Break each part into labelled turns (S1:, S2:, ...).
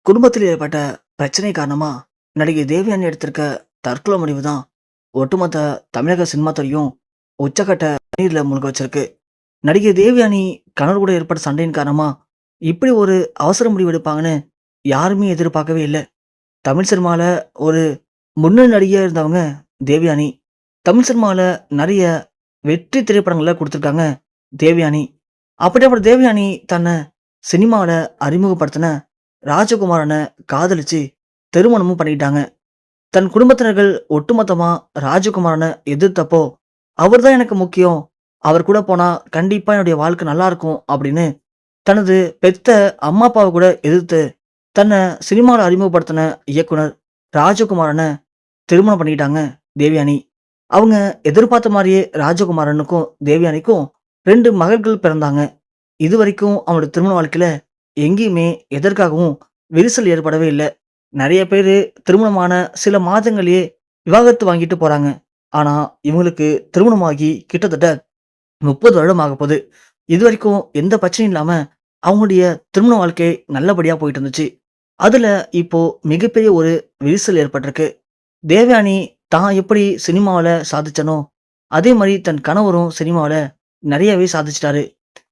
S1: குடும்பத்தில் ஏற்பட்ட பிரச்சனை காரணமா நடிகை தேவயானி எடுத்திருக்க தற்கொலை முடிவு தான் ஒட்டுமொத்த தமிழக சினிமா துறையும் உச்சக்கட்ட நீர்ல மூழ்க வச்சிருக்கு. நடிகை தேவயானி கணவர் கூட ஏற்பட்ட சண்டையின் காரணமா இப்படி ஒரு அவசர முடிவு எடுப்பாங்கன்னு யாருமே எதிர்பார்க்கவே இல்லை. தமிழ் சினிமால ஒரு முன்னணி நடிகையா இருந்தவங்க தேவயானி. தமிழ் சினிமால நிறைய வெற்றி திரைப்படங்களை கொடுத்துருக்காங்க தேவயானி. அப்படிப்பட்ட தேவயானி தன்னை சினிமால அறிமுகப்படுத்தின ராஜகுமாரனை காதலிச்சு திருமணமும் பண்ணிக்கிட்டாங்க. தன் குடும்பத்தினர்கள் ஒட்டுமொத்தமா ராஜகுமாரனை எதிர்த்தப்போ, அவர் தான் எனக்கு முக்கியம், அவர் கூட போனா கண்டிப்பா என்னுடைய வாழ்க்கை நல்லா இருக்கும் அப்படின்னு தனது பெத்த அம்மா அப்பாவை கூட எதிர்த்து தன்னை சினிமாவில் அறிமுகப்படுத்தின இயக்குனர் ராஜகுமாரனை திருமணம் பண்ணிக்கிட்டாங்க தேவயானி. அவங்க எதிர்பார்த்த மாதிரியே ராஜகுமாரனுக்கும் தேவயானிக்கும் 2 மகள்கள் பிறந்தாங்க. இதுவரைக்கும் அவனோட திருமண வாழ்க்கையில எங்கேயுமே எதற்காகவும் விரிசல் ஏற்படவே இல்ல. நெறைய பேரு திருமணமான சில மாதங்கள்லயே விவாகரத்து வாங்கிட்டு போறாங்க. ஆனா, இவங்களுக்கு திருமணமாகி கிட்டத்தட்ட 30 வருடம் ஆகப்போது. இதுவரைக்கும் எந்த பிரச்சனையும் இல்லாம அவங்களுடைய திருமண வாழ்க்கை நல்லபடியா போயிட்டு இருந்துச்சு. அதுல இப்போ மிகப்பெரிய ஒரு விரிசல் ஏற்பட்டிருக்கு. தேவயானி தான் எப்படி சினிமாவுல சாதிச்சனோ, அதே மாரி தன் கணவரும் சினிமாவுல நெறையவே சாதிச்சுட்டாரு.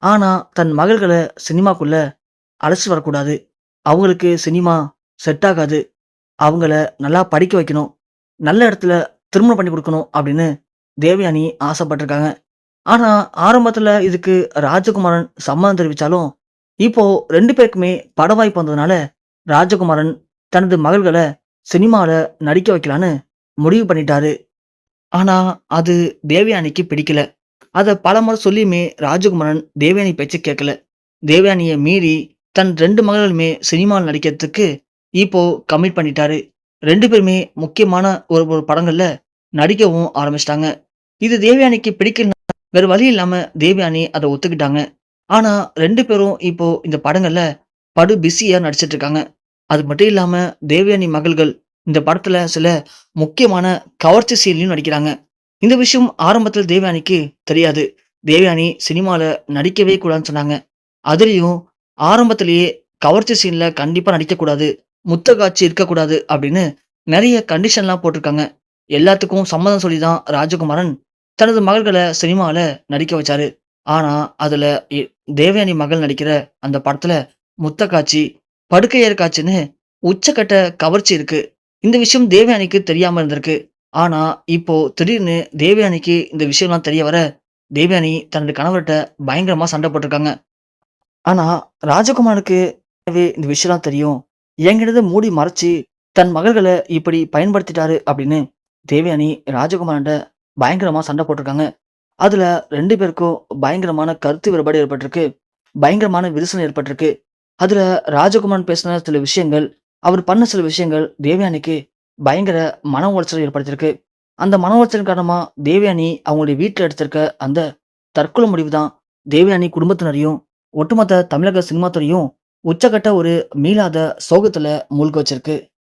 S1: ஆனா, தன் மகள்கள சினிமாக்குள்ள அழைச்சிட்டு வரக்கூடாது. அவங்களுக்கு சினிமா செட் ஆகாது. அவங்கள நல்லா படிக்க வைக்கணும். நல்ல இடத்துல திருமணம் பண்ணி குடுக்கணும் அப்படின்னு தேவயானி ஆசைப்பட்டுருக்காங்க. ஆனா, ஆரம்பத்துல இதுக்கு ராஜகுமாரன் சம்மதம் தெரிவிச்சாலும், இப்போ 2 பேருக்குமே பட வாய்ப்பு வந்ததுனால, ராஜகுமாரன் தனது மகள்கள சினிமால நடிக்க வைக்கலான்னு முடிவு பண்ணிட்டாரு. ஆனா, அது தேவயானிக்கு பிடிக்கல. அத பலமுறை சொல்லியுமே ராஜகுமாரன் தேவயானி பேச்ச கேட்கல. தேவயானிய மீறி தன் 2 மகள்களுமே சினிமால நடிக்கிறதுக்கு இப்போ கமிட் பண்ணிட்டாரு. 2 பேருமே முக்கியமான ஒரு ஒரு படங்கள்ல நடிக்கவும் ஆரம்பிச்சுட்டாங்க. இது தேவயானிக்கு பிடிக்கலனா வேற வழி இல்லாம தேவயானி அத ஒத்துக்கிட்டாங்க. ஆனா 2 பேரும் இப்போ இந்த படங்கள்ல படு பிஸியா நடிச்சிட்டு இருக்காங்க. அது மட்டும் இல்லாம தேவயானி மகள்கள் இந்த படத்துல சில முக்கியமான கவர்ச்சி சீன்லயும் நடிக்கிறாங்க. இந்த விஷயம் ஆரம்பத்துல தேவயானிக்கு தெரியாது. தேவயானி சினிமால நடிக்கவே கூடாதுன்னு சொன்னாங்க. அதுலயும் ஆரம்பத்திலேயே கவர்ச்சி சீன்ல கண்டிப்பா நடிக்கக்கூடாது. முத்த காட்சி இருக்கக்கூடாது அப்படின்னு நெறைய கண்டிஷன்லாம் போட்டிருக்காங்க. எல்லாத்துக்கும் சம்மதம் சொல்லி தான் ராஜகுமாரன் தனது மகள்கள சினிமால நடிக்க வச்சாரு. ஆனா, அதுல எ தேவயானி மகள் நடிக்கிற அந்த படத்துல முத்த காட்சி, படுக்கை ஏற காட்சின்னு உச்சக்கட்ட கவர்ச்சி இருக்கு. இந்த விஷயம் தேவயானிக்கு தெரியாம இருந்திருக்கு. ஆனா, இப்போ திடீர்னு தேவயானிக்கு இந்த விஷயம்லாம் தெரிய வர, தேவயானி தனது கணவர்ட்ட பயங்கரமா சண்டை போட்டுருக்காங்க. ஆனா, ராஜகுமாரனுக்கு இந்த விஷயம்லாம் தெரியும். என்கிட்டருந்து மூடி மறைச்சு, தன் மகள்கள இப்படி பயன்படுத்திட்டாரு அப்படின்னு தேவயானி ராஜகுமாரன்ட்ட பயங்கரமா சண்டை போட்டுருக்காங்க. அதுல 2 பேருக்கும் பயங்கரமான கருத்து வேறுபாடு ஏற்பட்டிருக்கு. பயங்கரமான விரிசல் ஏற்பட்டிருக்கு. அதுல ராஜகுமாரன் பேசின சில விஷயங்கள், அவர் பண்ண சில விஷயங்கள் தேவயானிக்கு பயங்கர மன உளைச்சலை ஏற்படுத்தியிருக்கு. அந்த மன உளைச்சலின் காரணமா தேவயானி அவங்களுடைய வீட்ல எடுத்திருக்க அந்த தற்கொலை முடிவு தான் தேவயானி குடும்பத்தினரையும், ஒட்டுமொத்த தமிழக சினிமா துறையும் உச்சக்கட்ட ஒரு மீளாத சோகத்துல மூழ்க வச்சிருக்கு.